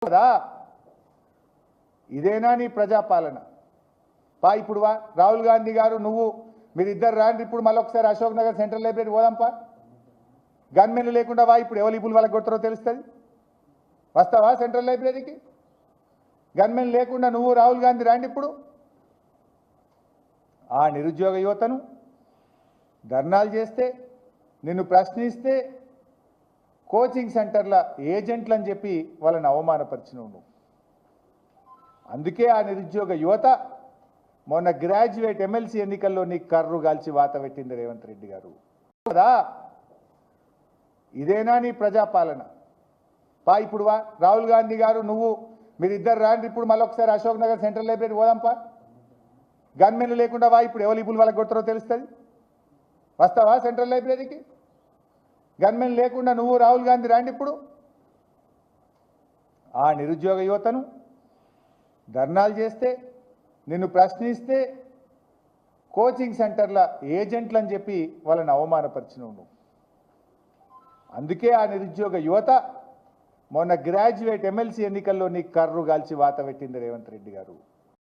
కదా ఇదేనా నీ ప్రజాపాలన పా ఇప్పుడు వా రాహుల్ గాంధీ గారు నువ్వు మీరిద్దరు రాండి ఇప్పుడు మళ్ళొకసారి అశోక్ నగర్ సెంట్రల్ లైబ్రరీ పోదాంపా గన్మెన్లు లేకుండా వా ఇప్పుడు ఎవరు ఇప్పుడు వాళ్ళకి కొడతారో తెలుస్తుంది వస్తావా సెంట్రల్ లైబ్రరీకి గన్మెన్ లేకుండా నువ్వు రాహుల్ గాంధీ రాండి ఇప్పుడు ఆ నిరుద్యోగ యువతను ధర్నాలు చేస్తే నిన్ను ప్రశ్నిస్తే కోచింగ్ సెంటర్ల ఏజెంట్లు అని చెప్పి వాళ్ళని అవమానపరిచినవు నువ్వు అందుకే ఆ నిరుద్యోగ యువత మొన్న గ్రాడ్యుయేట్ ఎమ్మెల్సీ ఎన్నికల్లో నీ కర్రు గాల్చి వాత పెట్టింది రేవంత్ రెడ్డి గారు కదా ఇదేనా నీ ప్రజాపాలన పా ఇప్పుడు వా రాహుల్ గాంధీ గారు నువ్వు మీరిద్దరు రాండి ఇప్పుడు మళ్ళొకసారి అశోక్ నగర్ సెంట్రల్ లైబ్రరీ పోదాంపా గన్మెన్లు లేకుండా వా ఇప్పుడు ఎవరు ఇప్పుడు వాళ్ళకి కొడతారో తెలుస్తుంది వస్తావా సెంట్రల్ లైబ్రరీకి గన్మెన్ లేకుండా నువ్వు రాహుల్ గాంధీ రాండి ఇప్పుడు ఆ నిరుద్యోగ యువతను ధర్నాలు చేస్తే నిన్ను ప్రశ్నిస్తే కోచింగ్ సెంటర్ల ఏజెంట్లు అని చెప్పి వాళ్ళని అవమానపరిచినవు నువ్వు అందుకే ఆ నిరుద్యోగ యువత మొన్న గ్రాడ్యుయేట్ ఎమ్మెల్సీ ఎన్నికల్లో నీ కర్రు గాల్చి వాత పెట్టింది రేవంత్ రెడ్డి గారు